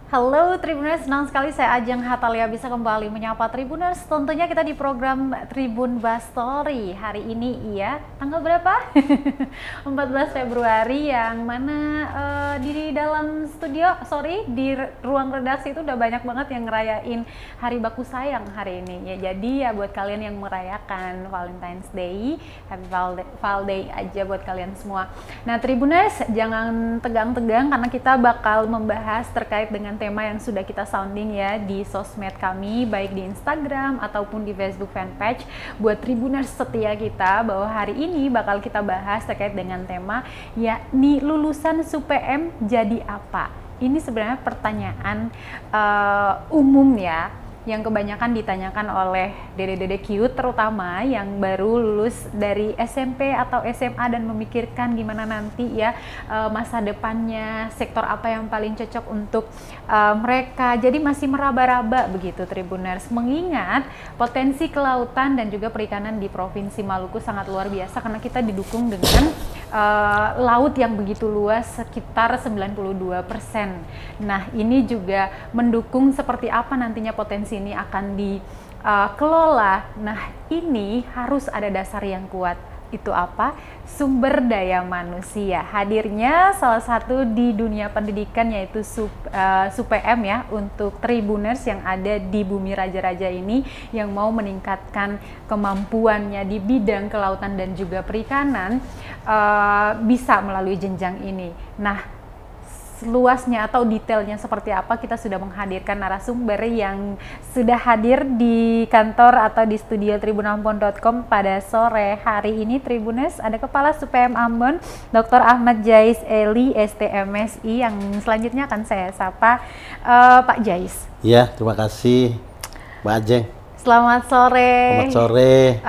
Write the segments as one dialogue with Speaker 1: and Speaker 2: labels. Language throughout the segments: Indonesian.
Speaker 1: Halo Tribuners, senang sekali saya Ajeng Hatalia bisa kembali menyapa Tribuners. Tentunya kita di program Tribun Bastory hari ini tanggal berapa? 14 Februari yang mana di dalam studio, di ruang redaksi itu udah banyak banget yang ngerayain Hari Baku Sayang hari ini ya. Jadi ya buat kalian yang merayakan Valentine's Day, Happy Val Day aja buat kalian semua. Nah Tribuners, jangan tegang-tegang karena kita bakal membahas terkait dengan tema yang sudah kita sounding ya di sosmed kami, baik di Instagram ataupun di Facebook fanpage. Buat Tribuners setia kita, bahwa hari ini bakal kita bahas terkait dengan tema yakni lulusan SUPM jadi apa. Ini sebenarnya pertanyaan umum ya, yang kebanyakan ditanyakan oleh dede-dede cute, terutama yang baru lulus dari SMP atau SMA dan memikirkan gimana nanti ya masa depannya, sektor apa yang paling cocok untuk mereka. Jadi masih meraba-raba begitu Tribuners, mengingat potensi kelautan dan juga perikanan di Provinsi Maluku sangat luar biasa karena kita didukung dengan laut yang begitu luas, sekitar 92%. Nah ini juga mendukung seperti apa nantinya potensi ini akan dikelola. Nah ini harus ada dasar yang kuat. Itu apa? Sumber daya manusia. Hadirnya salah satu di dunia pendidikan yaitu SUPM ya, untuk Tribuners yang ada di bumi raja-raja ini yang mau meningkatkan kemampuannya di bidang kelautan dan juga perikanan, bisa melalui jenjang ini. Nah luasnya atau detailnya seperti apa, kita sudah menghadirkan narasumber yang sudah hadir di kantor atau di studio tribunambon.com pada sore hari ini. Tribuners, ada Kepala SUPM Ambon, Dr. Ahmad Jais Eli, STMSI, yang selanjutnya akan saya sapa. Pak Jais.
Speaker 2: Ya, terima kasih Mbak Ajeng.
Speaker 1: Selamat sore.
Speaker 2: Selamat sore.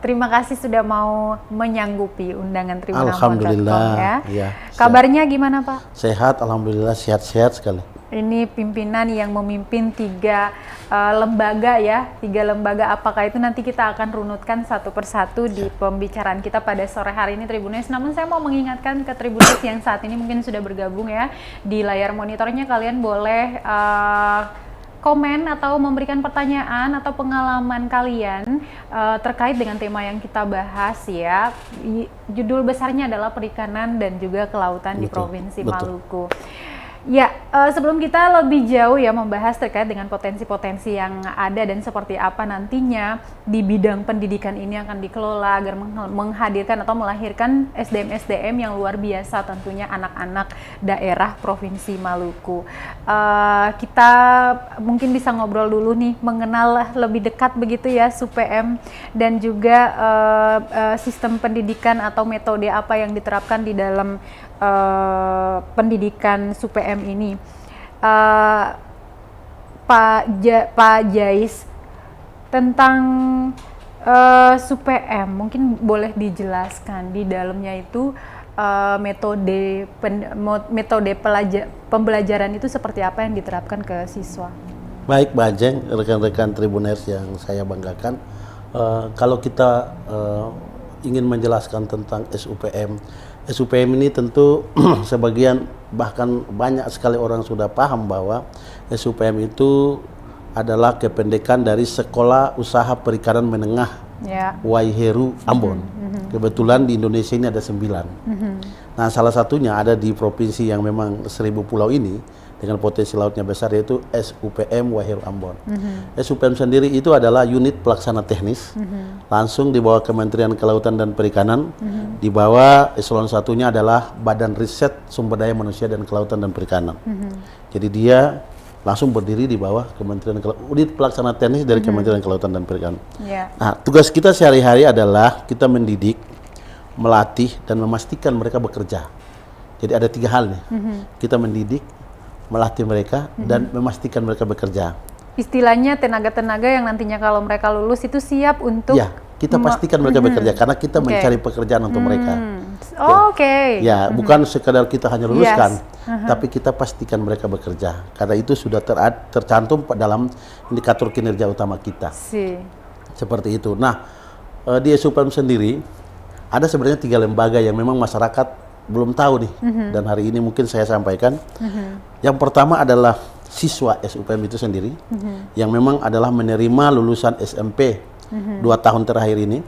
Speaker 1: Terima kasih sudah mau menyanggupi undangan Tribunambon.com
Speaker 2: Alhamdulillah.
Speaker 1: ya. Kabarnya gimana Pak?
Speaker 2: Sehat, alhamdulillah, sehat-sehat sekali.
Speaker 1: Ini pimpinan yang memimpin tiga lembaga ya, apakah itu nanti kita akan runutkan satu persatu di pembicaraan kita pada sore hari ini Tribuners. Namun saya mau mengingatkan ke Tribuners yang saat ini mungkin sudah bergabung ya, di layar monitornya kalian boleh komen atau memberikan pertanyaan atau pengalaman kalian terkait dengan tema yang kita bahas ya. Judul besarnya adalah perikanan dan juga kelautan di Provinsi Maluku. Ya, sebelum kita lebih jauh ya membahas terkait dengan potensi-potensi yang ada dan seperti apa nantinya di bidang pendidikan ini akan dikelola agar menghadirkan atau melahirkan SDM-SDM yang luar biasa tentunya anak-anak daerah Provinsi Maluku. Kita mungkin bisa ngobrol dulu nih, mengenal lebih dekat begitu ya SUPM dan juga sistem pendidikan atau metode apa yang diterapkan di dalam pendidikan SUPM ini. Pak Jais, tentang SUPM mungkin boleh dijelaskan di dalamnya itu metode pembelajaran itu seperti apa yang diterapkan ke siswa.
Speaker 2: Baik Mbak Ajeng, rekan-rekan Tribuners yang saya banggakan, kalau kita ingin menjelaskan tentang SUPM ini tentu sebagian bahkan banyak sekali orang sudah paham bahwa SUPM itu adalah kependekan dari Sekolah Usaha Perikanan Menengah Waiheru Ambon. Kebetulan di Indonesia ini ada 9. Nah salah satunya ada di provinsi yang memang 1000 pulau ini dengan potensi lautnya besar, yaitu SUPM Waiheru Ambon. SUPM sendiri itu adalah unit pelaksana teknis, langsung di bawah Kementerian Kelautan dan Perikanan. Di bawah eselon satunya adalah Badan Riset Sumber Daya Manusia dan Kelautan dan Perikanan. Jadi dia langsung berdiri di bawah Kementerian unit pelaksana teknis dari Kementerian Kelautan dan Perikanan. Nah, tugas kita sehari-hari adalah kita mendidik, melatih, dan memastikan mereka bekerja. Jadi ada 3 hal nih. Kita mendidik, melatih mereka, dan memastikan mereka bekerja.
Speaker 1: Istilahnya tenaga-tenaga yang nantinya kalau mereka lulus itu siap untuk
Speaker 2: kita pastikan mereka bekerja karena kita mencari pekerjaan untuk mereka. Ya, bukan sekadar kita hanya luluskan, tapi kita pastikan mereka bekerja. Karena itu sudah tercantum dalam indikator kinerja utama kita. Seperti itu. Nah, di SUPM sendiri ada sebenarnya 3 lembaga yang memang masyarakat belum tahu nih, dan hari ini mungkin saya sampaikan. Yang pertama adalah siswa SUPM itu sendiri, yang memang adalah menerima lulusan SMP 2 tahun terakhir ini,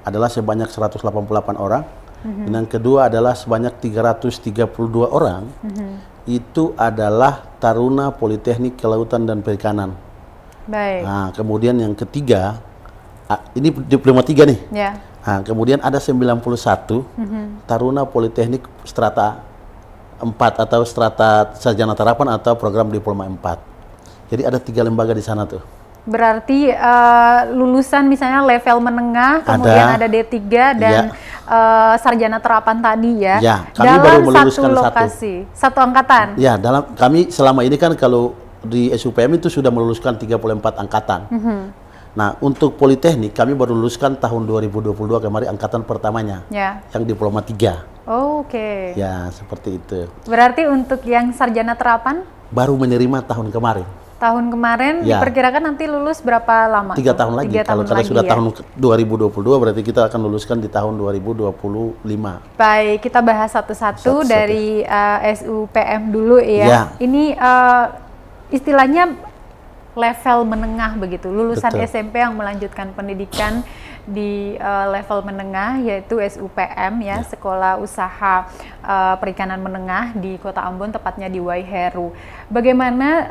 Speaker 2: adalah sebanyak 188 orang. Dan yang kedua adalah sebanyak 332 orang, itu adalah Taruna Politeknik Kelautan dan Perikanan.
Speaker 1: Baik.
Speaker 2: Nah, kemudian yang ketiga, ini diploma 3 nih.
Speaker 1: Ya.
Speaker 2: Nah, kemudian ada 91 Taruna Politeknik Strata 4 atau Strata Sarjana Terapan atau program diploma 4. Jadi ada 3 lembaga di sana tuh.
Speaker 1: Berarti lulusan misalnya level menengah, kemudian ada D3 dan sarjana terapan tadi ya.
Speaker 2: Ya, kami
Speaker 1: dalam
Speaker 2: baru meluluskan
Speaker 1: satu lokasi, satu angkatan.
Speaker 2: Ya, dalam kami selama ini kan kalau di SUPM itu sudah meluluskan 34 angkatan. Nah, untuk Politeknik kami baru luluskan tahun 2022 kemarin angkatan pertamanya.
Speaker 1: Ya.
Speaker 2: Yang diploma 3.
Speaker 1: Oke.
Speaker 2: Ya, seperti itu.
Speaker 1: Berarti untuk yang sarjana terapan
Speaker 2: Baru menerima tahun kemarin.
Speaker 1: tahun kemarin
Speaker 2: Ya.
Speaker 1: diperkirakan nanti lulus berapa lama?
Speaker 2: 3
Speaker 1: tuh?
Speaker 2: tahun lagi.
Speaker 1: 3
Speaker 2: Kalau
Speaker 1: tahun
Speaker 2: karena
Speaker 1: lagi
Speaker 2: sudah
Speaker 1: ya?
Speaker 2: tahun 2022 berarti kita akan luluskan di tahun 2025.
Speaker 1: Baik, kita bahas satu-satu
Speaker 2: Satu-satu.
Speaker 1: dari SUPM dulu ya.
Speaker 2: Ya.
Speaker 1: Ini istilahnya level menengah begitu, lulusan
Speaker 2: Betul.
Speaker 1: SMP yang melanjutkan pendidikan di level menengah yaitu SUPM ya, Sekolah Usaha Perikanan Menengah di Kota Ambon, tepatnya di Waiheru. Bagaimana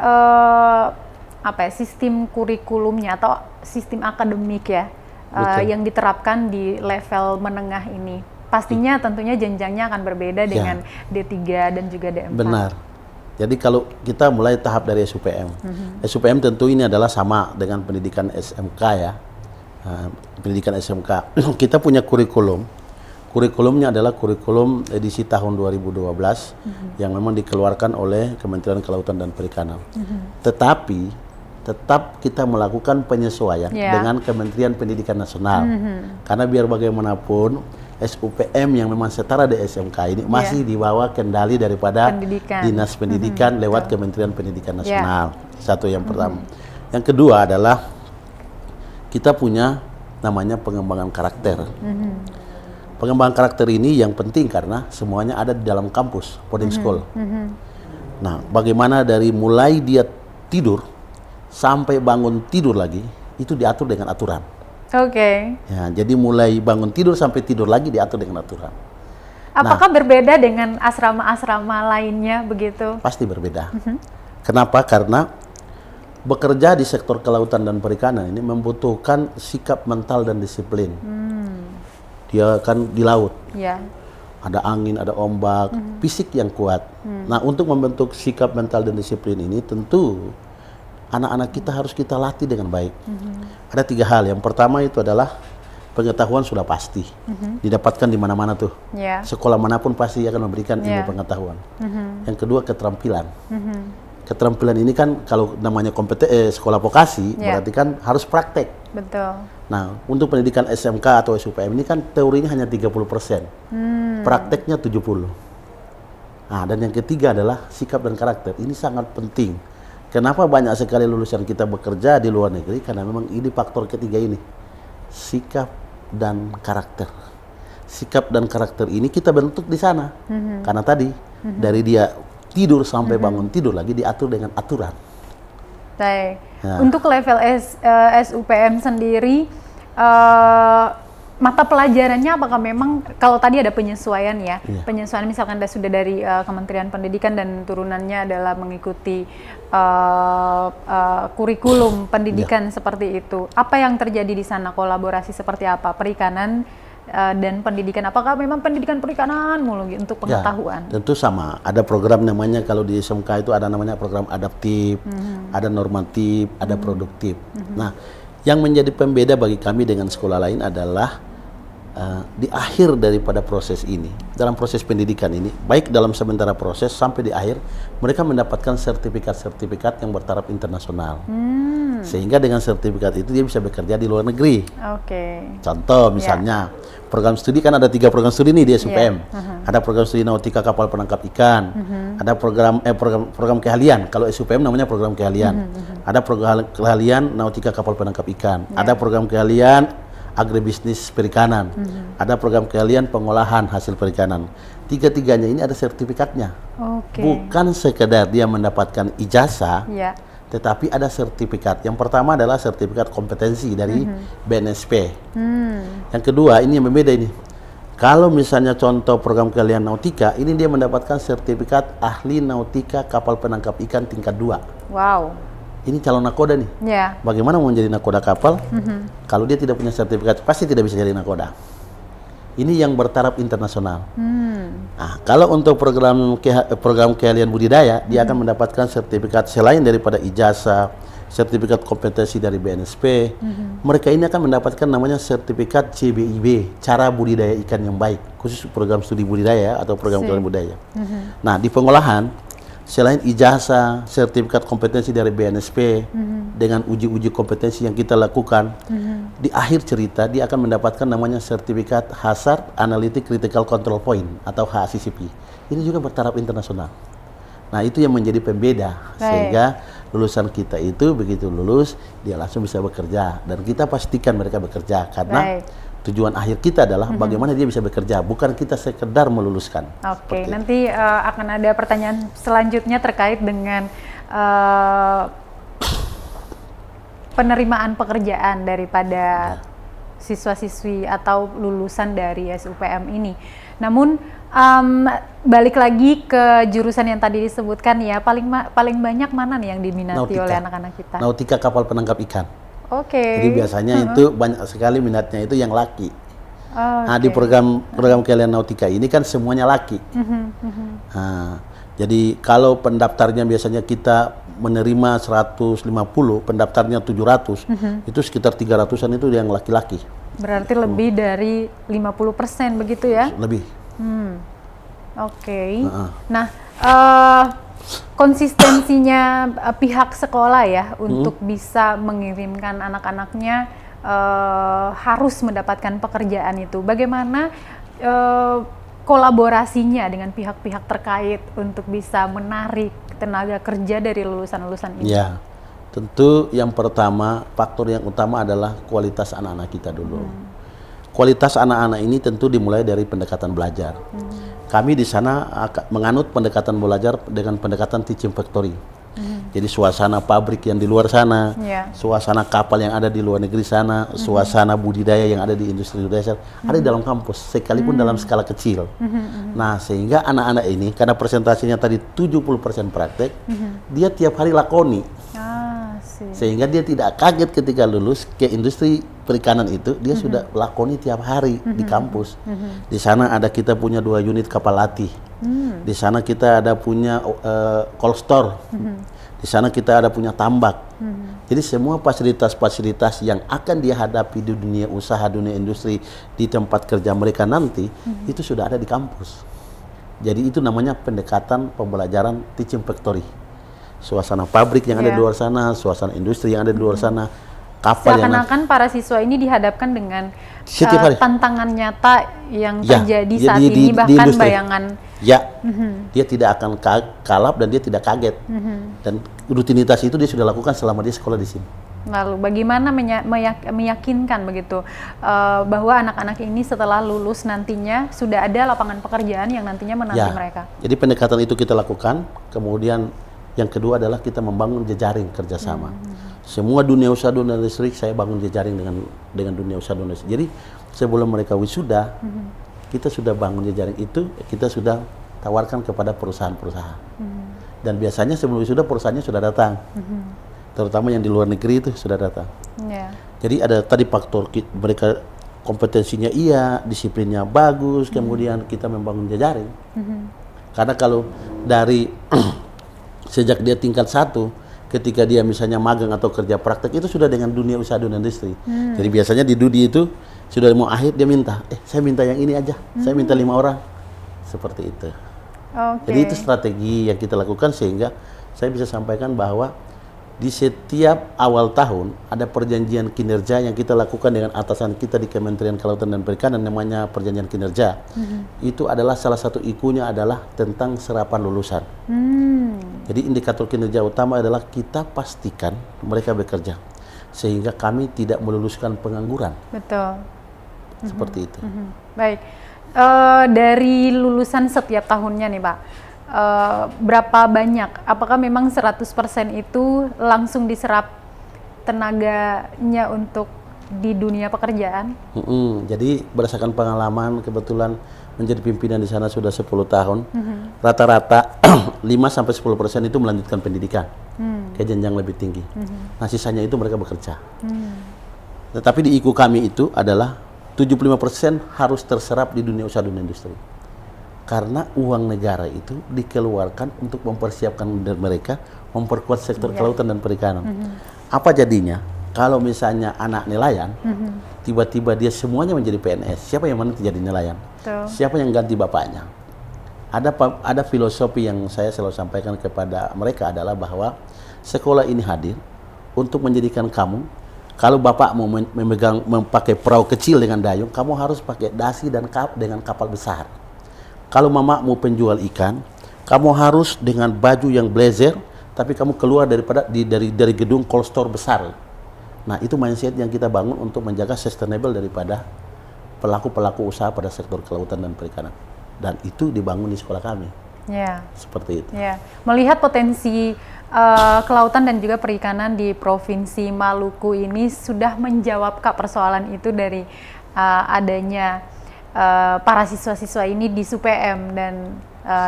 Speaker 1: sistem kurikulumnya atau sistem akademik ya
Speaker 2: Betul.
Speaker 1: yang diterapkan di level menengah ini? Pastinya tentunya jenjangnya akan berbeda dengan D3 dan juga D4.
Speaker 2: Benar. Jadi kalau kita mulai tahap dari SUPM, SUPM tentu ini adalah sama dengan pendidikan SMK ya. Pendidikan SMK. Kita punya kurikulum. Kurikulumnya adalah kurikulum edisi tahun 2012 yang memang dikeluarkan oleh Kementerian Kelautan dan Perikanan. Tetapi tetap kita melakukan penyesuaian dengan Kementerian Pendidikan Nasional. Karena biar bagaimanapun SUPM yang memang setara di SMK ini masih di bawah kendali daripada Dinas Pendidikan lewat Kementerian Pendidikan Nasional. Satu yang pertama. Yang kedua adalah kita punya namanya pengembangan karakter. Pengembangan karakter ini yang penting karena semuanya ada di dalam kampus, boarding school. Nah, bagaimana dari mulai dia tidur sampai bangun tidur lagi, itu diatur dengan aturan.
Speaker 1: Oke.
Speaker 2: Ya, jadi mulai bangun tidur sampai tidur lagi diatur dengan aturan.
Speaker 1: Apakah berbeda dengan asrama-asrama lainnya begitu?
Speaker 2: Pasti berbeda. Kenapa? Karena bekerja di sektor kelautan dan perikanan ini membutuhkan sikap mental dan disiplin. Dia kan di laut.
Speaker 1: Ya.
Speaker 2: Ada angin, ada ombak, fisik yang kuat. Nah, untuk membentuk sikap mental dan disiplin ini tentu anak-anak kita harus kita latih dengan baik. Ada 3 hal. Yang pertama itu adalah pengetahuan sudah pasti. Didapatkan di mana-mana tuh.
Speaker 1: Ya.
Speaker 2: Sekolah manapun pasti akan memberikan ilmu pengetahuan. Yang kedua keterampilan. Keterampilan ini kan kalau namanya sekolah vokasi berarti kan harus praktek.
Speaker 1: Betul.
Speaker 2: Nah, untuk pendidikan SMK atau SUPM ini kan teorinya hanya 30%. Prakteknya 70%. Nah, dan yang ketiga adalah sikap dan karakter. Ini sangat penting. Kenapa banyak sekali lulusan kita bekerja di luar negeri? Karena memang ini faktor ketiga ini. Sikap dan karakter. Sikap dan karakter ini kita bentuk di sana. Karena tadi dari dia tidur sampai bangun tidur lagi diatur dengan aturan.
Speaker 1: Baik.
Speaker 2: Ya.
Speaker 1: Untuk level SUPM sendiri, mata pelajarannya apakah memang kalau tadi ada penyesuaian ya, penyesuaian misalkan sudah dari Kementerian Pendidikan dan turunannya adalah mengikuti kurikulum pendidikan seperti itu. Apa yang terjadi di sana? Kolaborasi seperti apa? Perikanan dan pendidikan, apakah memang pendidikan perikanan mulu untuk pengetahuan?
Speaker 2: Ya, tentu sama. Ada program namanya kalau di SMK itu ada namanya program adaptif, ada normatif, ada produktif. Nah, yang menjadi pembeda bagi kami dengan sekolah lain adalah di akhir daripada proses ini, dalam proses pendidikan ini, baik dalam sementara proses sampai di akhir, mereka mendapatkan sertifikat-sertifikat yang bertaraf internasional. Sehingga dengan sertifikat itu dia bisa bekerja di luar negeri. Contoh misalnya, program studi kan ada 3 program studi nih di SUPM. Ada program studi nautika kapal penangkap ikan, ada program keahlian. Kalau SUPM namanya program keahlian. Ada program keahlian nautika kapal penangkap ikan. Ada program keahlian agribisnis perikanan, ada program keahlian pengolahan hasil perikanan. Tiga-tiganya ini ada sertifikatnya.
Speaker 1: Oke.
Speaker 2: Bukan sekedar dia mendapatkan ijazah,
Speaker 1: Ya.
Speaker 2: tetapi ada sertifikat. Yang pertama adalah sertifikat kompetensi dari BNSP. Yang kedua, ini yang berbeda ini. Kalau misalnya contoh program keahlian nautika, ini dia mendapatkan sertifikat ahli nautika kapal penangkap ikan tingkat 2.
Speaker 1: Wow.
Speaker 2: Ini calon nakoda nih.
Speaker 1: Ya.
Speaker 2: Bagaimana mau menjadi nakoda kapal? Kalau dia tidak punya sertifikat, pasti tidak bisa jadi nakoda. Ini yang bertaraf internasional. Nah, kalau untuk program keahlian budidaya, dia akan mendapatkan sertifikat selain daripada ijazah, sertifikat kompetensi dari BNSP. Mereka ini akan mendapatkan namanya sertifikat CBIB, cara budidaya ikan yang baik, khusus program studi budidaya atau program keahlian budidaya. Nah, di pengolahan, selain ijazah, sertifikat kompetensi dari BNSP, dengan uji-uji kompetensi yang kita lakukan, di akhir cerita dia akan mendapatkan namanya sertifikat Hazard Analytic Critical Control Point atau HACCP. Ini juga bertaraf internasional. Nah, itu yang menjadi pembeda, sehingga lulusan kita itu begitu lulus dia langsung bisa bekerja, dan kita pastikan mereka bekerja karena tujuan akhir kita adalah bagaimana dia bisa bekerja, bukan kita sekedar meluluskan.
Speaker 1: Oke, nanti akan ada pertanyaan selanjutnya terkait dengan penerimaan pekerjaan daripada siswa-siswi atau lulusan dari SUPM ini. Namun balik lagi ke jurusan yang tadi disebutkan ya, paling banyak mana nih yang diminati oleh anak-anak kita?
Speaker 2: Nautika kapal penangkap ikan.
Speaker 1: Oke.
Speaker 2: Jadi biasanya itu banyak sekali minatnya itu yang laki. Nah, di program keahlian nautika ini kan semuanya laki. Nah, jadi kalau pendaftarnya biasanya kita menerima 150, pendaftarnya 700, itu sekitar 300-an itu yang laki-laki.
Speaker 1: Berarti lebih dari 50% begitu ya?
Speaker 2: Lebih.
Speaker 1: Oke. Nah, konsistensinya pihak sekolah ya untuk bisa mengirimkan anak-anaknya harus mendapatkan pekerjaan itu. Bagaimana kolaborasinya dengan pihak-pihak terkait untuk bisa menarik tenaga kerja dari lulusan-lulusan ini?
Speaker 2: Ya, tentu yang pertama, faktor yang utama adalah kualitas anak-anak kita dulu. Kualitas anak-anak ini tentu dimulai dari pendekatan belajar. Kami di sana menganut pendekatan belajar dengan pendekatan teaching factory. Jadi suasana pabrik yang di luar sana, suasana kapal yang ada di luar negeri sana, suasana budidaya yang ada di industri budidaya ada di dalam kampus, sekalipun dalam skala kecil. Nah, sehingga anak-anak ini, karena presentasinya tadi 70% praktek, dia tiap hari lakoni. Sehingga dia tidak kaget ketika lulus ke industri perikanan itu, dia sudah lakoni tiap hari di kampus. Di sana ada kita punya 2 unit kapal latih. Di sana kita ada punya cold store. Di sana kita ada punya tambak. Jadi semua fasilitas-fasilitas yang akan dia hadapi di dunia usaha, dunia industri, di tempat kerja mereka nanti, itu sudah ada di kampus. Jadi itu namanya pendekatan pembelajaran teaching factory. Suasana pabrik yang ada di luar sana, suasana industri yang ada di luar sana, kapal yang
Speaker 1: seakan-akan para siswa ini dihadapkan dengan tantangan nyata yang terjadi saat ini, bahkan bayangan.
Speaker 2: Dia tidak akan kalap dan dia tidak kaget. Dan rutinitas itu dia sudah lakukan selama dia sekolah di sini.
Speaker 1: Lalu bagaimana meyakinkan begitu bahwa anak-anak ini setelah lulus nantinya sudah ada lapangan pekerjaan yang nantinya menanti mereka? Jadi
Speaker 2: pendekatan itu kita lakukan, kemudian yang kedua adalah kita membangun jejaring kerjasama. Semua dunia usaha dunia listrik saya bangun jejaring dengan dunia usaha dunia listrik. Jadi sebelum mereka wisuda, kita sudah bangun jejaring itu, kita sudah tawarkan kepada perusahaan-perusahaan. Dan biasanya sebelum wisuda perusahaannya sudah datang, terutama yang di luar negeri itu sudah datang. Jadi ada tadi faktor mereka kompetensinya iya, disiplinnya bagus, kemudian kita membangun jejaring. Karena kalau dari sejak dia tingkat 1, ketika dia misalnya magang atau kerja praktek itu sudah dengan dunia usaha dunia industri. Jadi biasanya di Dudi itu sudah mau akhir dia minta, saya minta yang ini aja, saya minta 5 orang, seperti itu. Jadi itu strategi yang kita lakukan sehingga saya bisa sampaikan bahwa di setiap awal tahun ada perjanjian kinerja yang kita lakukan dengan atasan kita di Kementerian Kelautan dan Perikanan, namanya perjanjian kinerja. Itu adalah salah satu ikunya adalah tentang serapan lulusan. Jadi indikator kinerja utama adalah kita pastikan mereka bekerja. sehingga kami tidak meluluskan pengangguran.
Speaker 1: Betul.
Speaker 2: Seperti itu.
Speaker 1: Baik. Dari lulusan setiap tahunnya nih Pak, berapa banyak? Apakah memang 100% itu langsung diserap tenaganya untuk di dunia pekerjaan?
Speaker 2: Jadi berdasarkan pengalaman, kebetulan menjadi pimpinan di sana sudah 10 tahun, rata-rata 5-10% itu melanjutkan pendidikan ke jenjang lebih tinggi. Nah sisanya itu mereka bekerja. Tetapi di IKU kami itu adalah 75% harus terserap di dunia usaha dunia industri. Karena uang negara itu dikeluarkan untuk mempersiapkan mereka memperkuat sektor kelautan dan perikanan. Apa jadinya? Kalau misalnya anak nelayan, tiba-tiba dia semuanya menjadi PNS, siapa yang nanti jadi nelayan? Siapa yang ganti bapaknya? Ada filosofi yang saya selalu sampaikan kepada mereka adalah bahwa sekolah ini hadir untuk menjadikan kamu, kalau bapakmu memakai perahu kecil dengan dayung, kamu harus pakai dasi dan dengan kapal besar. Kalau mamamu penjual ikan, kamu harus dengan baju yang blazer, tapi kamu keluar dari gedung cold store besar. Nah, itu mindset yang kita bangun untuk menjaga sustainable daripada pelaku-pelaku usaha pada sektor kelautan dan perikanan. Dan itu dibangun di sekolah kami.
Speaker 1: Ya.
Speaker 2: Seperti itu.
Speaker 1: Ya. Melihat potensi kelautan dan juga perikanan di Provinsi Maluku ini sudah menjawab Kak persoalan itu dari adanya para siswa-siswa ini di SUPM dan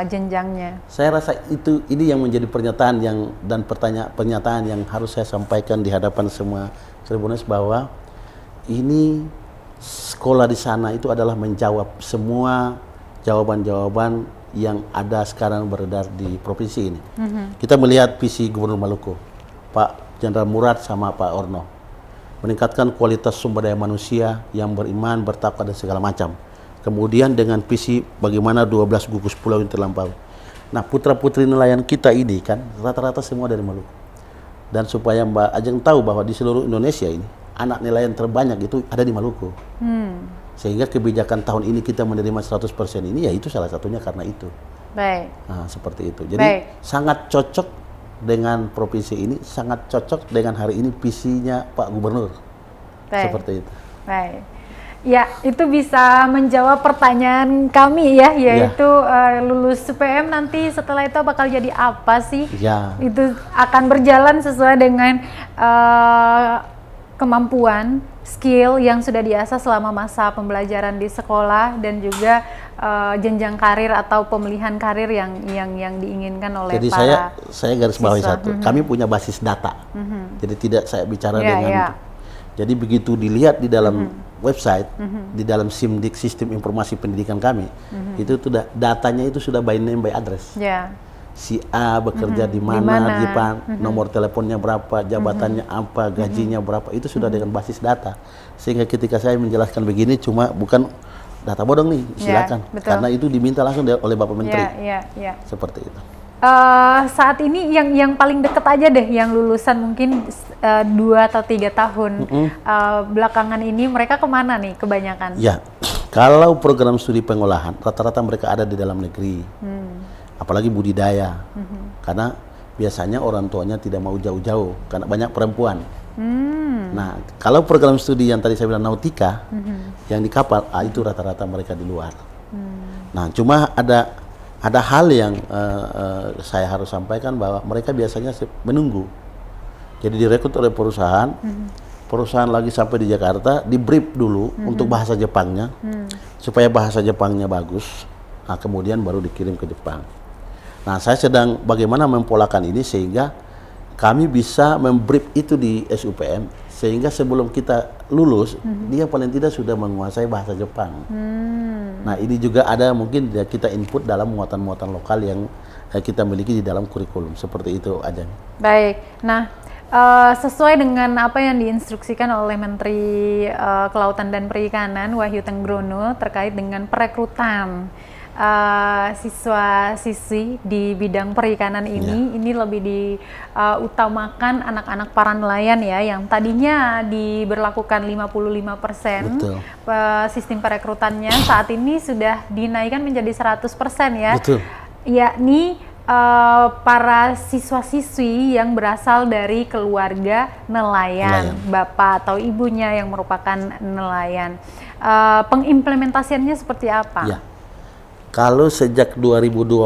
Speaker 1: jenjangnya. Saya
Speaker 2: rasa ini yang menjadi pernyataan pernyataan yang harus saya sampaikan di hadapan semua Tribuners, bahwa ini sekolah di sana itu adalah menjawab semua jawaban-jawaban yang ada sekarang beredar di provinsi ini. Kita melihat visi Gubernur Maluku, Pak Jenderal Murad sama Pak Orno, meningkatkan kualitas sumber daya manusia yang beriman, bertakwa dan segala macam. Kemudian dengan visi bagaimana 12 gugus pulau yang terlampau. Nah, putra-putri nelayan kita ini kan rata-rata semua dari Maluku. Dan supaya Mbak Ajeng tahu bahwa di seluruh Indonesia ini anak nelayan terbanyak itu ada di Maluku. Sehingga kebijakan tahun ini kita menerima 100% ini, ya itu salah satunya karena itu.
Speaker 1: Baik.
Speaker 2: Nah, seperti itu. Jadi sangat cocok dengan provinsi ini, sangat cocok dengan hari ini visinya Pak Gubernur. Seperti itu.
Speaker 1: Baik. Ya, itu bisa menjawab pertanyaan kami ya, yaitu lulus SUPM nanti setelah itu bakal jadi apa sih?
Speaker 2: Ya.
Speaker 1: Itu akan berjalan sesuai dengan kemampuan, skill yang sudah diasah selama masa pembelajaran di sekolah dan juga jenjang karir atau pemilihan karir yang diinginkan oleh
Speaker 2: jadi
Speaker 1: para
Speaker 2: saya garis bawahi satu, kami punya basis data. Jadi tidak saya bicara dengan jadi begitu dilihat di dalam website, di dalam SIMDIK, Sistem Informasi Pendidikan kami, itu sudah datanya itu sudah by name by address. Si A bekerja di mana, nomor teleponnya berapa, jabatannya apa, gajinya berapa, itu sudah dengan basis data. Sehingga ketika saya menjelaskan begini cuma bukan data bodong nih, silakan. Karena itu diminta langsung oleh Bapak Menteri. Seperti itu.
Speaker 1: Saat ini yang paling deket aja deh, yang lulusan mungkin 2 atau 3 tahun belakangan ini, mereka kemana nih kebanyakan?
Speaker 2: Ya, kalau program studi pengolahan rata-rata mereka ada di dalam negeri, apalagi budidaya, karena biasanya orang tuanya tidak mau jauh-jauh karena banyak perempuan. Nah, kalau program studi yang tadi saya bilang nautika, yang di kapal, itu rata-rata mereka di luar. Nah, cuma ada hal yang saya harus sampaikan, bahwa mereka biasanya menunggu. Jadi direkrut oleh perusahaan, perusahaan lagi sampai di Jakarta, di brief dulu untuk bahasa Jepangnya, supaya bahasa Jepangnya bagus, nah, kemudian baru dikirim ke Jepang. Nah, saya sedang bagaimana mempolakan ini sehingga kami bisa membrief itu di SUPM, sehingga sebelum kita lulus, dia paling tidak sudah menguasai bahasa Jepang. Nah, ini juga ada mungkin kita input dalam muatan-muatan lokal yang kita miliki di dalam kurikulum. Seperti itu aja.
Speaker 1: Baik. Nah, sesuai dengan apa yang diinstruksikan oleh Menteri Kelautan dan Perikanan Wahyu Tenggrono terkait dengan perekrutan siswa-siswi di bidang perikanan ini lebih diutamakan anak-anak para nelayan ya, yang tadinya diberlakukan 55%. Sistem perekrutannya saat ini sudah dinaikkan menjadi 100% ya. Yakni para siswa-siswi yang berasal dari keluarga nelayan, bapak atau ibunya yang merupakan nelayan. Pengimplementasiannya seperti apa?
Speaker 2: Ya. Kalau sejak 2012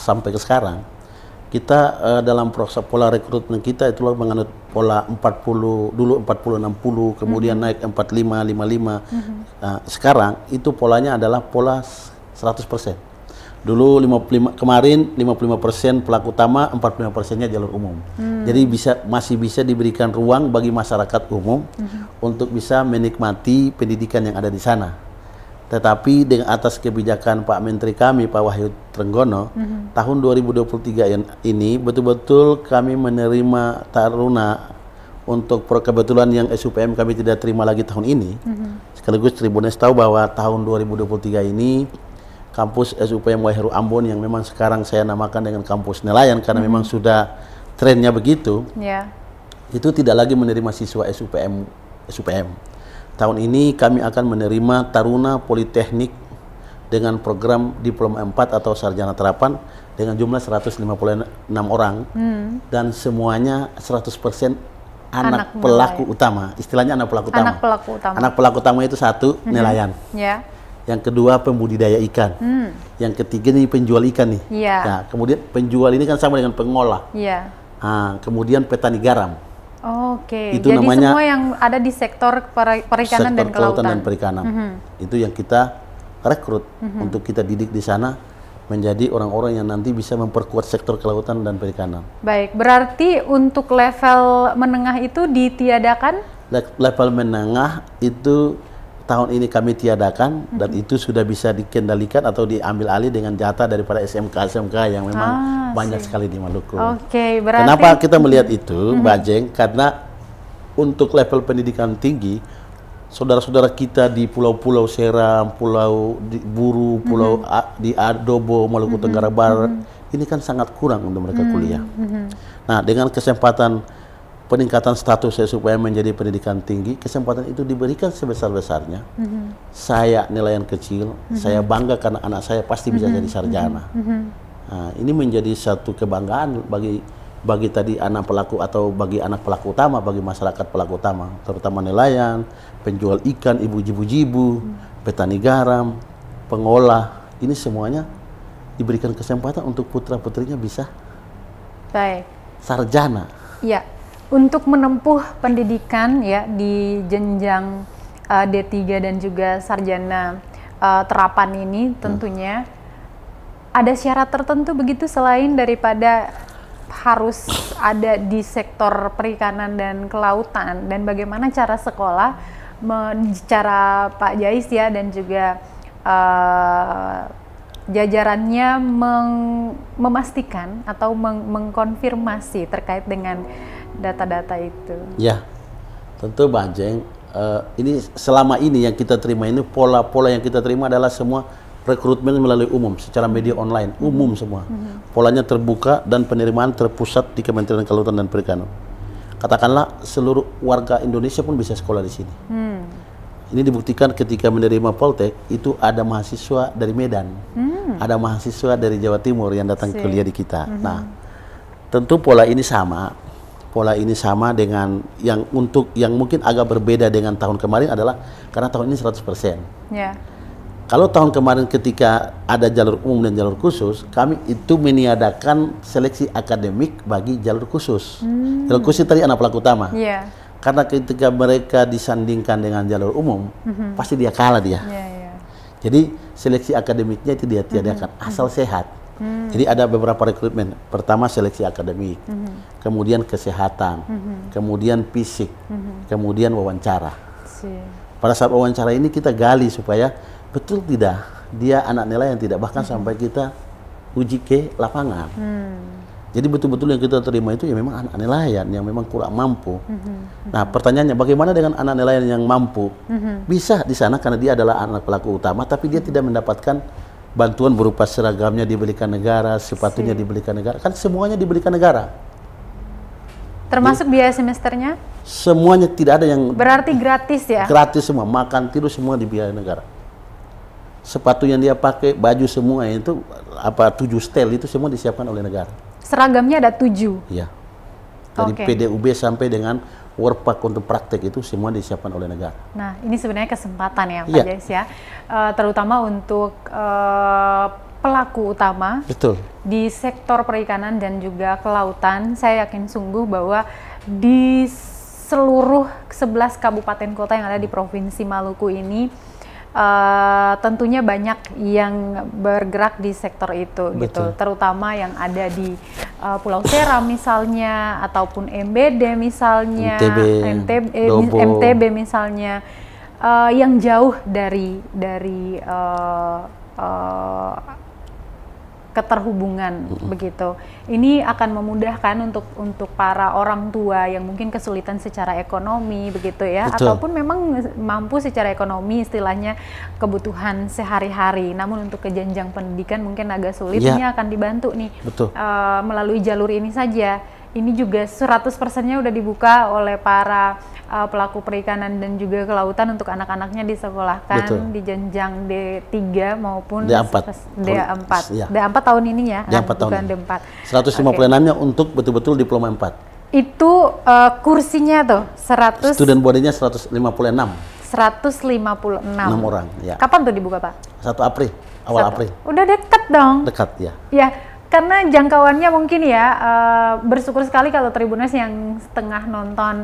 Speaker 2: sampai ke sekarang, kita dalam proses pola rekrutmen kita itulah menganut pola 40, dulu 40-60, kemudian naik 45-55. Sekarang itu polanya adalah pola 100%. Dulu 55, kemarin 55% pelaku utama, 45%-nya jalur umum. Jadi masih bisa diberikan ruang bagi masyarakat umum untuk bisa menikmati pendidikan yang ada di sana. Tetapi dengan atas kebijakan Pak Menteri kami, Pak Wahyu Trenggono, tahun 2023 ini betul-betul kami menerima taruna untuk kebetulan yang SUPM kami tidak terima lagi tahun ini. Sekaligus Tribuners tahu bahwa tahun 2023 ini kampus SUPM Waiheru Ambon yang memang sekarang saya namakan dengan kampus nelayan karena memang sudah trennya begitu, itu tidak lagi menerima siswa SUPM. Tahun ini kami akan menerima taruna politeknik dengan program Diploma 4 atau Sarjana Terapan dengan jumlah 156 orang dan semuanya 100% anak pelaku utama. Istilahnya anak pelaku utama. Anak pelaku utama itu satu, nelayan. Yang kedua pembudidaya ikan, yang ketiga ini penjual ikan nih. Nah, kemudian penjual ini kan sama dengan pengolah. Kemudian petani garam.
Speaker 1: Itu jadi namanya semua yang ada di sektor perikanan dan kelautan
Speaker 2: dan perikanan. Itu yang kita rekrut untuk kita didik di sana menjadi orang-orang yang nanti bisa memperkuat sektor kelautan dan perikanan.
Speaker 1: Baik, berarti untuk level menengah itu ditiadakan?
Speaker 2: Level menengah itu tahun ini kami tiadakan dan itu sudah bisa dikendalikan atau diambil alih dengan jatah daripada SMK yang memang banyak sekali di Maluku.
Speaker 1: Berarti
Speaker 2: kenapa kita melihat itu, Mbak Jeng? Karena untuk level pendidikan tinggi, saudara-saudara kita di pulau-pulau Seram, Pulau Buru, Pulau di Adobo, Maluku Tenggara Barat, ini kan sangat kurang untuk mereka kuliah. Nah, dengan kesempatan peningkatan status supaya menjadi pendidikan tinggi, kesempatan itu diberikan sebesar-besarnya. Saya nelayan kecil, saya bangga karena anak saya pasti bisa jadi sarjana. Nah, ini menjadi satu kebanggaan bagi tadi anak pelaku atau bagi anak pelaku utama, bagi masyarakat pelaku utama, terutama nelayan, penjual ikan, ibu-jibu, petani garam, pengolah, ini semuanya diberikan kesempatan untuk putra-putrinya bisa sarjana.
Speaker 1: Iya. Untuk menempuh pendidikan ya di jenjang D3 dan juga sarjana terapan ini tentunya ada syarat tertentu begitu selain daripada harus ada di sektor perikanan dan kelautan, dan bagaimana cara sekolah cara Pak Jais ya dan juga jajarannya memastikan atau mengkonfirmasi terkait dengan data-data itu.
Speaker 2: Ya, tentu Mbak Jeng, ini selama ini yang kita terima ini pola-pola yang kita terima adalah semua rekrutmen melalui umum, secara media online, umum semua. Polanya terbuka dan penerimaan terpusat di Kementerian Kelautan dan Perikanan. Katakanlah seluruh warga Indonesia pun bisa sekolah di sini. Ini dibuktikan ketika menerima Poltek itu ada mahasiswa dari Medan, ada mahasiswa dari Jawa Timur yang datang kuliah di kita. Nah, tentu pola ini sama. Pola ini sama dengan yang mungkin agak berbeda dengan tahun kemarin adalah karena tahun ini 100%. Kalau tahun kemarin ketika ada jalur umum dan jalur khusus, kami itu meniadakan seleksi akademik bagi jalur khusus. Jalur khusus tadi anak pelaku utama. Karena ketika mereka disandingkan dengan jalur umum, pasti dia kalah dia. Jadi seleksi akademiknya itu dia tiadakan asal sehat. Jadi ada beberapa rekrutmen. Pertama seleksi akademik, kemudian kesehatan, kemudian fisik, kemudian wawancara. Pada saat wawancara ini kita gali supaya betul tidak dia anak nelayan tidak, bahkan sampai kita uji ke lapangan. Jadi betul-betul yang kita terima itu ya memang anak nelayan yang memang kurang mampu. Nah, pertanyaannya bagaimana dengan anak nelayan yang mampu? Bisa di sana karena dia adalah anak pelaku utama, tapi dia tidak mendapatkan bantuan berupa seragamnya dibelikan negara, sepatunya dibelikan negara, kan semuanya dibelikan negara.
Speaker 1: Termasuk biaya semesternya?
Speaker 2: Semuanya, tidak ada yang...
Speaker 1: Berarti gratis ya?
Speaker 2: Gratis semua, makan, tidur semua dibiayai negara. sepatu yang dia pakai, baju semua itu 7 setel itu semua disiapkan oleh negara.
Speaker 1: Seragamnya ada 7.
Speaker 2: Iya. Dari
Speaker 1: Oke.
Speaker 2: PDUB sampai dengan Workpack untuk praktek itu semua disiapkan oleh negara.
Speaker 1: Nah, ini sebenarnya kesempatan ya, Pak
Speaker 2: Iya.
Speaker 1: Jais ya, terutama untuk pelaku utama
Speaker 2: Betul.
Speaker 1: di sektor perikanan dan juga kelautan. Saya yakin sungguh bahwa di seluruh 11 kabupaten kota yang ada di Provinsi Maluku ini tentunya banyak yang bergerak di sektor itu gitu,
Speaker 2: Betul.
Speaker 1: terutama yang ada di Pulau Seram misalnya, ataupun MBD misalnya,
Speaker 2: Dobo.
Speaker 1: MTB misalnya, yang jauh dari keterhubungan begitu. Ini akan memudahkan untuk para orang tua yang mungkin kesulitan secara ekonomi begitu ya,
Speaker 2: Betul.
Speaker 1: ataupun memang mampu secara ekonomi istilahnya kebutuhan sehari-hari. Namun untuk ke jenjang pendidikan mungkin agak sulit.
Speaker 2: Ya.
Speaker 1: Ini akan dibantu nih
Speaker 2: Betul.
Speaker 1: melalui jalur ini saja. Ini juga 100%-nya udah dibuka oleh para pelaku perikanan dan juga kelautan untuk anak-anaknya disekolahkan.
Speaker 2: Betul.
Speaker 1: Di jenjang D3 maupun
Speaker 2: D4.
Speaker 1: D4.
Speaker 2: Ya.
Speaker 1: D4 tahun ini ya,
Speaker 2: D4 tahun
Speaker 1: bukan
Speaker 2: ini.
Speaker 1: D4.
Speaker 2: 156-nya untuk betul-betul diploma 4.
Speaker 1: Itu kursinya tuh 100
Speaker 2: Student body-nya 156.
Speaker 1: 156.
Speaker 2: 6 orang, ya.
Speaker 1: Kapan tuh dibuka, Pak?
Speaker 2: 1 April, awal
Speaker 1: 1.
Speaker 2: April.
Speaker 1: Udah dekat dong.
Speaker 2: Dekat ya.
Speaker 1: Ya, karena jangkauannya mungkin ya, bersyukur sekali kalau Tribuners yang setengah nonton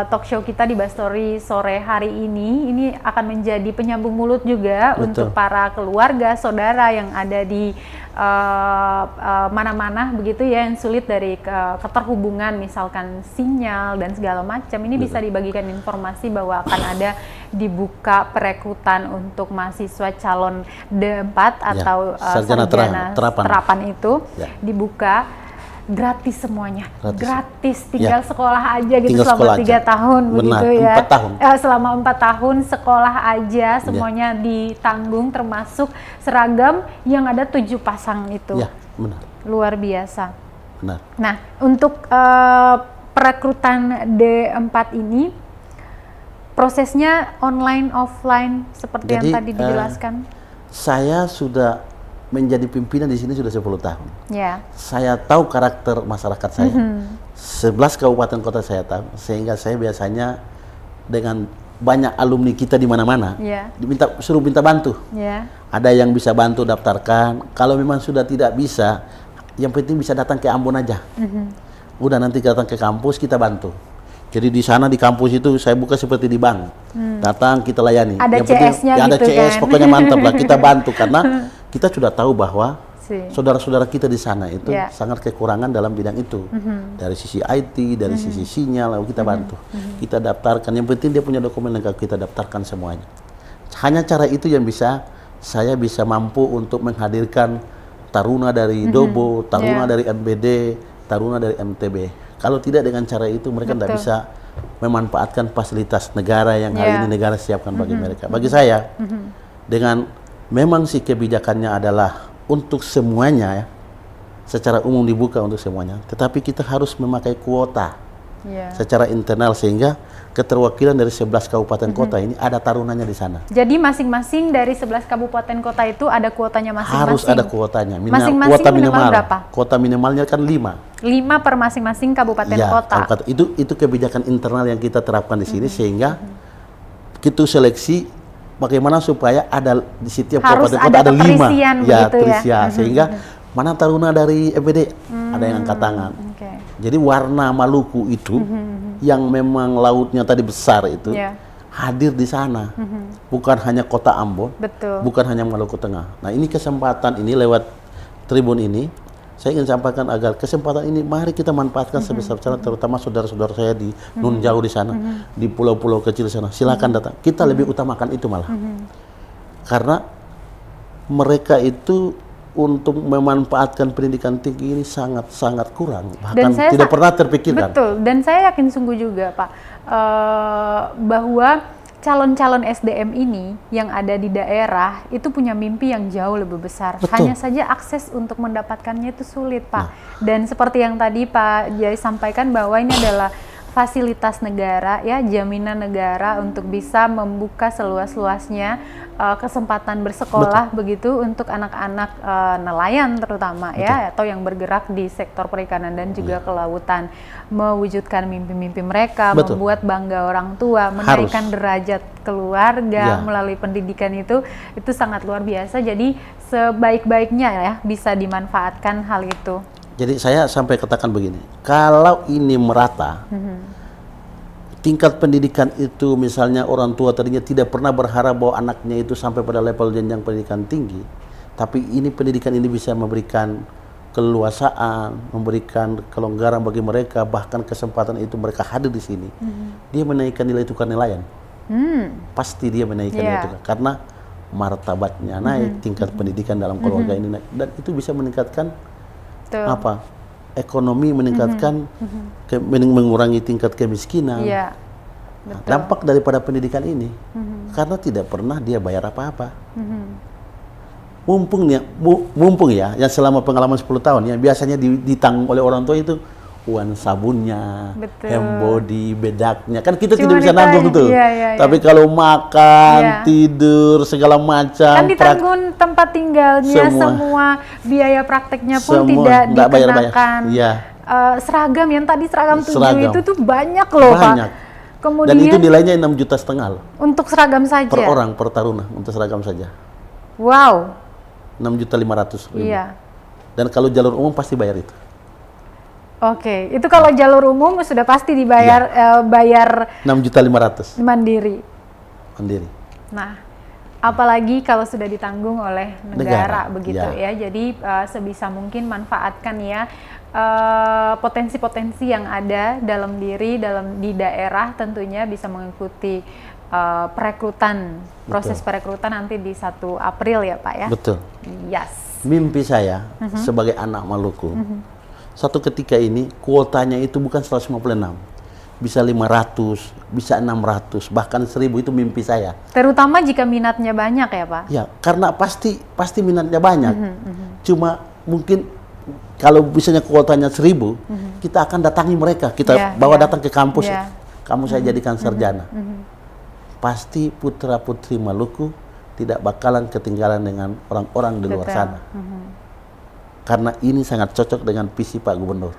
Speaker 1: talk show kita di Bastory sore hari ini akan menjadi penyambung mulut juga.
Speaker 2: Betul.
Speaker 1: Untuk para keluarga, saudara yang ada di mana-mana begitu ya, yang sulit dari keterhubungan, misalkan sinyal dan segala macam. Ini bisa dibagikan informasi bahwa akan ada dibuka perekrutan untuk mahasiswa calon D4 atau
Speaker 2: sarjana
Speaker 1: terapan itu
Speaker 2: Ya.
Speaker 1: dibuka gratis semuanya,
Speaker 2: Gratis.
Speaker 1: gratis, tinggal
Speaker 2: Ya.
Speaker 1: sekolah aja gitu.
Speaker 2: Tinggal
Speaker 1: selama
Speaker 2: sekolah
Speaker 1: 3
Speaker 2: aja.
Speaker 1: tahun
Speaker 2: Benar,
Speaker 1: begitu ya.
Speaker 2: 4 tahun.
Speaker 1: Selama 4 tahun sekolah aja, semuanya ditanggung, termasuk seragam yang ada 7 pasang itu.
Speaker 2: Ya, benar.
Speaker 1: Luar biasa.
Speaker 2: Benar.
Speaker 1: Nah, untuk perekrutan D4 ini prosesnya online, offline seperti yang
Speaker 2: Jadi,
Speaker 1: tadi dijelaskan.
Speaker 2: Saya sudah menjadi pimpinan di sini sudah 10 tahun.
Speaker 1: Ya.
Speaker 2: Saya tahu karakter masyarakat saya. 11 kabupaten kota saya tahu, sehingga saya biasanya dengan banyak alumni kita di mana-mana,
Speaker 1: Ya.
Speaker 2: suruh minta bantu.
Speaker 1: Ya.
Speaker 2: Ada yang bisa bantu daftarkan. Kalau memang sudah tidak bisa, yang penting bisa datang ke Ambon aja. Udah nanti datang ke kampus kita bantu. Jadi di sana di kampus itu saya buka seperti di bank. Datang kita layani.
Speaker 1: Ada
Speaker 2: Yang penting,
Speaker 1: CS-nya
Speaker 2: ya ada
Speaker 1: gitu
Speaker 2: CS,
Speaker 1: kan.
Speaker 2: pokoknya mantap lah kita bantu karena kita sudah tahu bahwa
Speaker 1: Si.
Speaker 2: saudara-saudara kita di sana itu
Speaker 1: Ya.
Speaker 2: sangat kekurangan dalam bidang itu. Dari sisi IT, dari sisi sinyal, lalu kita bantu. Kita daftarkan, yang penting dia punya dokumen lengkap, kita daftarkan semuanya. Hanya cara itu yang saya bisa mampu untuk menghadirkan taruna dari Dobo, taruna
Speaker 1: Ya.
Speaker 2: dari MBD, taruna dari MTB. Kalau tidak dengan cara itu mereka tidak
Speaker 1: Betul.
Speaker 2: bisa memanfaatkan fasilitas negara yang hari
Speaker 1: Ya.
Speaker 2: ini negara siapkan bagi mereka. Bagi saya, dengan memang sih kebijakannya adalah untuk semuanya ya, secara umum dibuka untuk semuanya, tetapi kita harus memakai kuota
Speaker 1: Ya.
Speaker 2: secara internal sehingga keterwakilan dari 11 kabupaten kota ini ada tarunanya di sana.
Speaker 1: Jadi masing-masing dari 11 kabupaten kota itu ada kuotanya masing-masing.
Speaker 2: Harus ada kuotanya.
Speaker 1: Masing-masing
Speaker 2: Kuota
Speaker 1: minimal
Speaker 2: minimal.
Speaker 1: berapa?
Speaker 2: Kuota minimalnya kan 5.
Speaker 1: 5 per masing-masing kabupaten
Speaker 2: Ya,
Speaker 1: kota.
Speaker 2: kabupaten. Itu kebijakan internal yang kita terapkan di sini sehingga kita seleksi bagaimana supaya ada di setiap
Speaker 1: Harus
Speaker 2: kabupaten kota
Speaker 1: ada
Speaker 2: ada 5.
Speaker 1: keterisian begitu ya.
Speaker 2: terisian. Sehingga mana taruna dari MPD ada yang angkat tangan.
Speaker 1: Oke.
Speaker 2: Jadi warna Maluku itu yang memang lautnya tadi besar itu
Speaker 1: Ya.
Speaker 2: hadir di sana. Bukan hanya kota Ambon,
Speaker 1: Betul.
Speaker 2: bukan hanya Maluku Tengah. Nah, ini kesempatan ini lewat Tribun ini saya ingin sampaikan agar kesempatan ini mari kita manfaatkan sebesar-besarnya, terutama saudara-saudara saya di nun jauh di sana, di pulau-pulau kecil di sana. Silakan datang. Kita lebih utamakan itu malah. Karena mereka itu untuk memanfaatkan pendidikan tinggi ini sangat-sangat kurang, bahkan
Speaker 1: saya
Speaker 2: tidak pernah terpikirkan.
Speaker 1: Betul, dan saya yakin sungguh juga Pak, bahwa calon-calon SDM ini yang ada di daerah itu punya mimpi yang jauh lebih besar.
Speaker 2: Betul.
Speaker 1: Hanya saja akses untuk mendapatkannya itu sulit Pak. Dan seperti yang tadi Pak Jai sampaikan bahwa ini adalah fasilitas negara ya, jaminan negara untuk bisa membuka seluas-luasnya kesempatan bersekolah begitu untuk anak-anak nelayan terutama ya, atau yang bergerak di sektor perikanan dan juga kelautan, mewujudkan mimpi-mimpi mereka, membuat bangga orang tua, menaikkan derajat keluarga melalui pendidikan itu sangat luar biasa. Jadi sebaik-baiknya ya bisa dimanfaatkan hal itu.
Speaker 2: Jadi saya sampai katakan begini, kalau ini merata, tingkat pendidikan itu misalnya orang tua tadinya tidak pernah berharap bahwa anaknya itu sampai pada level jenjang pendidikan tinggi, tapi ini pendidikan ini bisa memberikan keleluasaan, memberikan kelonggaran bagi mereka, bahkan kesempatan itu mereka hadir di sini. Dia menaikkan nilai tukar nelayan. Pasti dia menaikkan nilai tukar karena martabatnya naik, tingkat pendidikan dalam keluarga ini naik, dan itu bisa meningkatkan ekonomi, meningkatkan mengurangi tingkat kemiskinan. Nah, dampak daripada pendidikan ini karena tidak pernah dia bayar apa-apa. Mumpung ya yang selama pengalaman 10 tahun yang biasanya ditanggung oleh orang tua itu uang sabunnya, hembody, bedaknya, kan kita tidak bisa nanggung tuh. Tapi kalau makan, tidur, segala macam,
Speaker 1: kan ditanggung tempat tinggalnya, semua biaya prakteknya pun tidak dikenakan. Seragam yang tadi seragam 7 itu tuh banyak loh, Pak. Kemudian,
Speaker 2: dan itu nilainya 6,5 juta loh.
Speaker 1: Untuk seragam saja?
Speaker 2: Per orang, per taruna, untuk seragam saja.
Speaker 1: Wow.
Speaker 2: 6.500.000. Dan kalau jalur umum pasti bayar itu.
Speaker 1: Oke, itu kalau jalur umum sudah pasti dibayar bayar
Speaker 2: 6.500.000
Speaker 1: mandiri.
Speaker 2: Nah,
Speaker 1: apalagi kalau sudah ditanggung oleh negara begitu ya. Jadi sebisa mungkin manfaatkan ya potensi-potensi yang ada dalam di daerah, tentunya bisa mengikuti perekrutan, proses perekrutan nanti di 1 April ya Pak ya.
Speaker 2: Betul.
Speaker 1: Yes.
Speaker 2: Mimpi saya sebagai anak Maluku, satu ketika ini kuotanya itu bukan 156, bisa 500, bisa 600, bahkan 1.000, itu mimpi saya.
Speaker 1: Terutama jika minatnya banyak ya Pak?
Speaker 2: Ya, karena pasti minatnya banyak. Cuma mungkin kalau misalnya kuotanya 1.000, kita akan datangi mereka, kita bawa datang ke kampus, kamu saya jadikan sarjana. Pasti putra-putri Maluku tidak bakalan ketinggalan dengan orang-orang di luar sana. Karena ini sangat cocok dengan visi Pak Gubernur.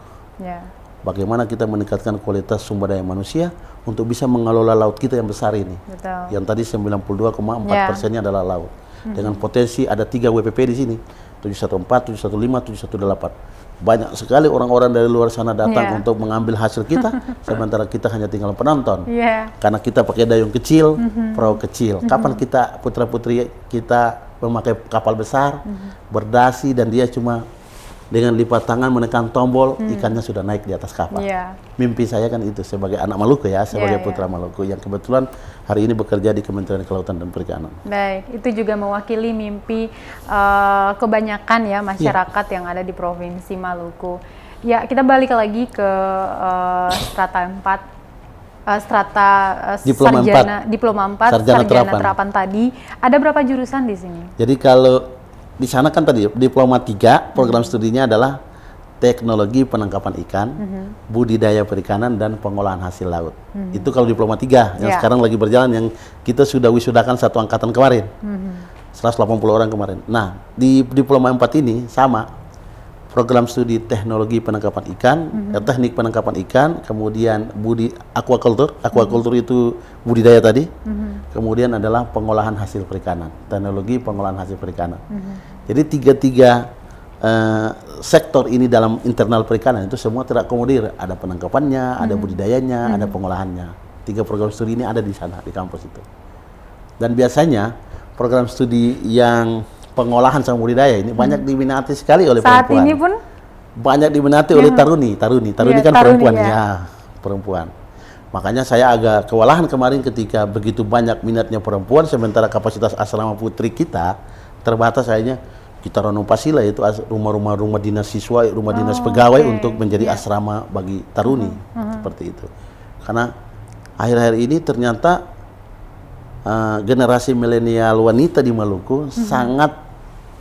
Speaker 2: Bagaimana kita meningkatkan kualitas sumber daya manusia untuk bisa mengelola laut kita yang besar ini. Yang tadi 92,4%-nya adalah laut. Dengan potensi ada 3 WPP di sini, 714, 715, 718. Banyak sekali orang-orang dari luar sana datang untuk mengambil hasil kita, sementara kita hanya tinggal penonton. Karena kita pakai dayung kecil, perahu kecil. Kapan kita, putra-putri kita memakai kapal besar, berdasi, dan dia cuma dengan lipat tangan menekan tombol, ikannya sudah naik di atas kapal. Mimpi saya kan itu sebagai anak Maluku ya, sebagai putra Maluku yang kebetulan hari ini bekerja di Kementerian Kelautan dan Perikanan. Baik,
Speaker 1: itu juga mewakili mimpi kebanyakan ya masyarakat yang ada di Provinsi Maluku. Ya, kita balik lagi ke strata 4. Diploma 4 sarjana terapan tadi. Ada berapa jurusan di sini?
Speaker 2: Jadi kalau di sana kan tadi diploma 3, program studinya adalah teknologi penangkapan ikan, budidaya perikanan, dan pengolahan hasil laut. Itu kalau diploma 3 yang sekarang lagi berjalan, yang kita sudah wisudakan 1 angkatan kemarin, 180 orang kemarin. Nah, di diploma 4 ini sama, program studi teknologi penangkapan ikan, teknik penangkapan ikan, kemudian aquaculture itu budidaya tadi, kemudian adalah pengolahan hasil perikanan, teknologi pengolahan hasil perikanan. Jadi tiga sektor ini dalam internal perikanan itu semua terakomodir, ada penangkapannya, ada budidayanya, ada pengolahannya. 3 program studi ini ada di sana, di kampus itu. Dan biasanya program studi yang pengolahan sama budidaya ini banyak diminati sekali oleh perempuan.
Speaker 1: Saat ini pun
Speaker 2: banyak diminati oleh taruni kan perempuan ya, perempuan. Makanya saya agak kewalahan kemarin ketika begitu banyak minatnya perempuan, sementara kapasitas asrama putri kita terbatas. Akhirnya kita renovasi lah itu rumah dinas siswa, rumah dinas pegawai untuk menjadi asrama bagi taruni, seperti itu. Karena akhir-akhir ini ternyata generasi milenial wanita di Maluku sangat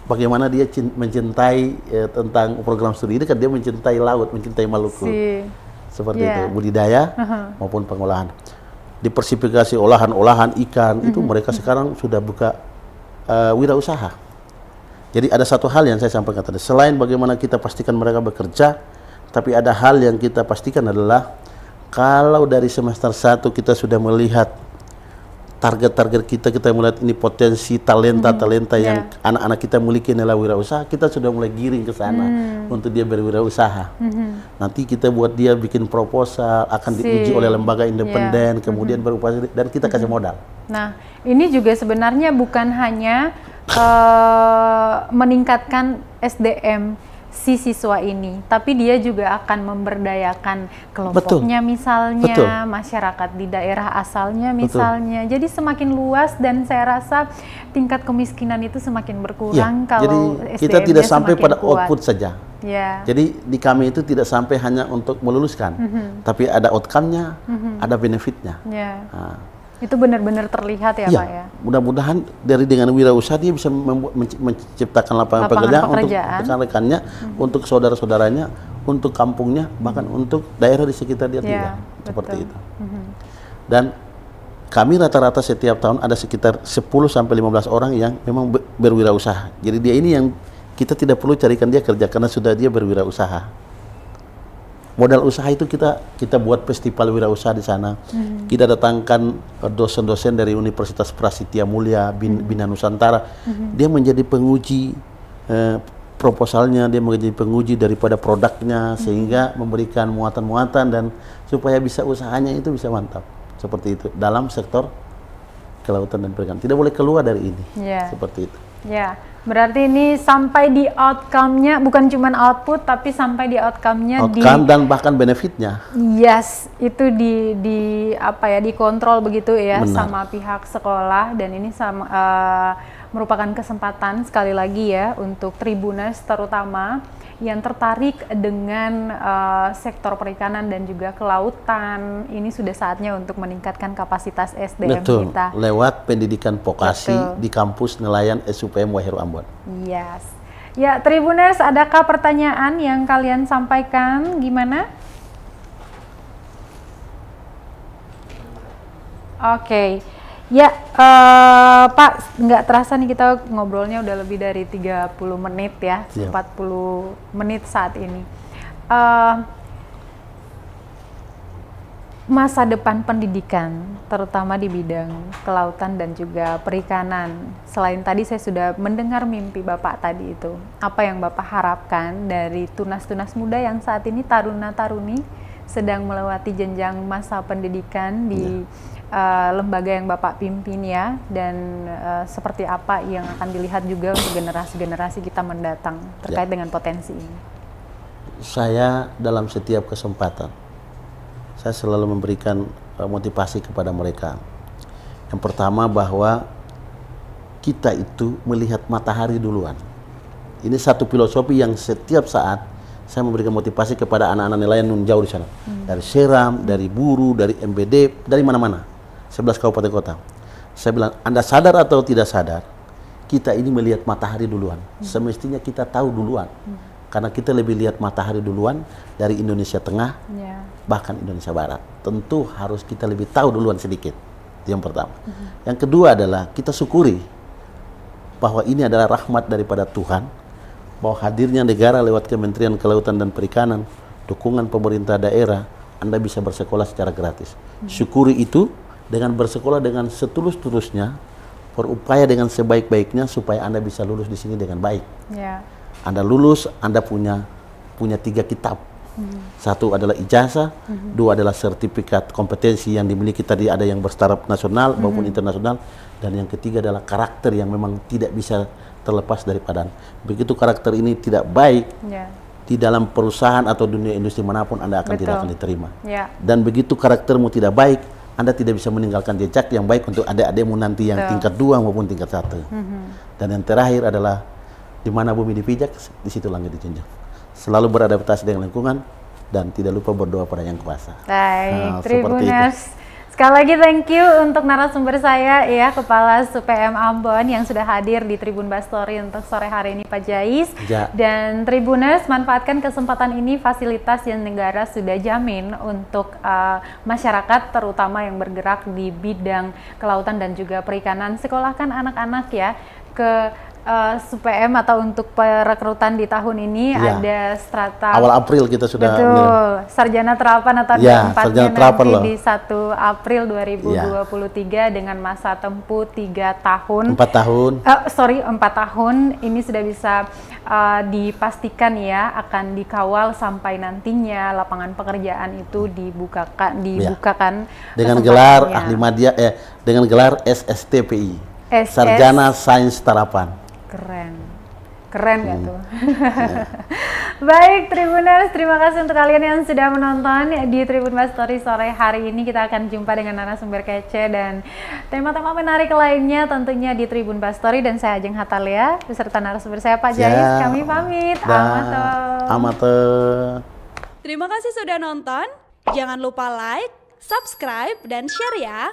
Speaker 2: bagaimana dia mencintai tentang program studi ini, kan dia mencintai laut, mencintai Maluku. seperti itu, budidaya maupun pengolahan. Diversifikasi olahan-olahan ikan itu mereka sekarang sudah buka wirausaha. Jadi ada satu hal yang saya sampaikan tadi, selain bagaimana kita pastikan mereka bekerja, tapi ada hal yang kita pastikan adalah kalau dari semester 1 kita sudah melihat target-target kita melihat ini potensi talenta-talenta yang anak-anak kita miliki adalah wirausaha, kita sudah mulai giring ke sana untuk dia berwirausaha. Nanti kita buat dia bikin proposal, akan diuji oleh lembaga independen, kemudian berupaya dan kita kasih modal.
Speaker 1: Nah, ini juga sebenarnya bukan hanya meningkatkan SDM si siswa ini, tapi dia juga akan memberdayakan kelompoknya misalnya, masyarakat di daerah asalnya misalnya. Jadi semakin luas dan saya rasa tingkat kemiskinan itu semakin berkurang kalau
Speaker 2: jadi kita tidak sampai pada
Speaker 1: kuat.
Speaker 2: output saja. Jadi di kami itu tidak sampai hanya untuk meluluskan, tapi ada outcome-nya, ada benefit-nya. Nah,
Speaker 1: itu benar-benar terlihat ya, Pak ya.
Speaker 2: Mudah-mudahan dengan wirausaha dia bisa menciptakan lapangan pekerjaan untuk rekan-rekannya, untuk saudara-saudaranya, untuk kampungnya, bahkan untuk daerah di sekitar dia tinggal. Seperti itu. Dan kami rata-rata setiap tahun ada sekitar 10-15 orang yang memang berwirausaha. Jadi dia ini yang kita tidak perlu carikan dia kerja karena sudah dia berwirausaha. Modal usaha itu kita buat festival wirausaha di sana. Kita datangkan dosen-dosen dari Universitas Prasetya Mulia, Bina Nusantara. Dia menjadi penguji proposalnya, dia menjadi penguji daripada produknya, sehingga memberikan muatan-muatan dan supaya bisa usahanya itu bisa mantap. Seperti itu dalam sektor kelautan dan perikanan. Tidak boleh keluar dari ini. Seperti itu.
Speaker 1: Berarti ini sampai di outcome-nya, bukan cuma output, tapi sampai di outcome-nya
Speaker 2: dan bahkan benefitnya.
Speaker 1: Itu dikontrol begitu ya. Benar. Sama pihak sekolah, dan ini merupakan kesempatan sekali lagi ya untuk Tribuners terutama yang tertarik dengan sektor perikanan dan juga kelautan. Ini sudah saatnya untuk meningkatkan kapasitas SDM kita.
Speaker 2: Lewat pendidikan vokasi di kampus nelayan SUPM Waheru Ambon.
Speaker 1: Ya, Tribuners, adakah pertanyaan yang kalian sampaikan? Gimana? Oke. Ya, Pak, nggak terasa nih kita ngobrolnya udah lebih dari 30 menit ya, 40 menit saat ini. Masa depan pendidikan, terutama di bidang kelautan dan juga perikanan. Selain tadi saya sudah mendengar mimpi Bapak tadi itu, apa yang Bapak harapkan dari tunas-tunas muda yang saat ini taruna-taruni sedang melewati jenjang masa pendidikan di lembaga yang Bapak pimpin ya, dan seperti apa yang akan dilihat juga untuk generasi-generasi kita mendatang terkait dengan potensi ini?
Speaker 2: Saya dalam setiap kesempatan, saya selalu memberikan motivasi kepada mereka. Yang pertama bahwa kita itu melihat matahari duluan. Ini satu filosofi yang setiap saat saya memberikan motivasi kepada anak-anak nelayan yang jauh di sana. Dari Seram, dari Buru, dari MBD, dari mana-mana. 11 kabupaten kota. Saya bilang, Anda sadar atau tidak sadar, kita ini melihat matahari duluan. Semestinya kita tahu duluan. Karena kita lebih lihat matahari duluan dari Indonesia Tengah, bahkan Indonesia Barat. Tentu harus kita lebih tahu duluan sedikit. Itu yang pertama. Yang kedua adalah kita syukuri bahwa ini adalah rahmat daripada Tuhan, bahwa hadirnya negara lewat Kementerian Kelautan dan Perikanan, dukungan pemerintah daerah, Anda bisa bersekolah secara gratis. Syukuri itu dengan bersekolah dengan setulus-tulusnya, berupaya dengan sebaik-baiknya supaya Anda bisa lulus di sini dengan baik. Anda lulus, Anda punya 3 kitab. Satu adalah ijazah, 2 adalah sertifikat kompetensi yang dimiliki tadi, ada yang bertaraf nasional maupun internasional, dan yang ketiga adalah karakter yang memang tidak bisa terlepas daripada. Begitu karakter ini tidak baik, di dalam perusahaan atau dunia industri manapun Anda akan tidak akan diterima. Dan begitu karaktermu tidak baik, Anda tidak bisa meninggalkan jejak yang baik untuk adik-adikmu nanti yang tingkat 2 maupun tingkat 1. Dan yang terakhir adalah di mana bumi dipijak, di situ langit dijunjung. Selalu beradaptasi dengan lingkungan dan tidak lupa berdoa pada Yang Kuasa.
Speaker 1: Baik, Tribuners Sekali lagi thank you untuk narasumber saya ya, Kepala SUPM Ambon yang sudah hadir di Tribun Bastory untuk sore hari ini Pak Jais.
Speaker 2: Ya.
Speaker 1: Dan Tribuners, manfaatkan kesempatan ini, fasilitas yang negara sudah jamin untuk masyarakat terutama yang bergerak di bidang kelautan dan juga perikanan. Sekolahkan anak-anak ya ke SUPM atau untuk perekrutan di tahun ini
Speaker 2: Ya.
Speaker 1: ada strata
Speaker 2: Awal April kita sudah
Speaker 1: betul, sarjana terapan atau
Speaker 2: Ya,
Speaker 1: D4-nya
Speaker 2: sarjana terapan
Speaker 1: nanti
Speaker 2: loh.
Speaker 1: di 1 April 2023 dengan masa tempuh 3 tahun.
Speaker 2: 4 tahun.
Speaker 1: 4 tahun ini sudah bisa dipastikan ya akan dikawal sampai nantinya lapangan pekerjaan itu dibukakan
Speaker 2: Dengan gelar
Speaker 1: kesempatannya.
Speaker 2: ahli media dengan gelar SSTPI.
Speaker 1: SS.
Speaker 2: Sarjana Sains Terapan.
Speaker 1: Keren gak tuh? Baik Tribuners, terima kasih untuk kalian yang sudah menonton di Tribun Bastory sore hari ini. Kita akan jumpa dengan narasumber kece dan tema-tema menarik lainnya tentunya di Tribun Bastory. Dan saya Ajeng Hatalia beserta narasumber saya Pak Jais. Kami pamit.
Speaker 2: Amate.
Speaker 3: Terima kasih sudah nonton. Jangan lupa like, subscribe, dan share ya.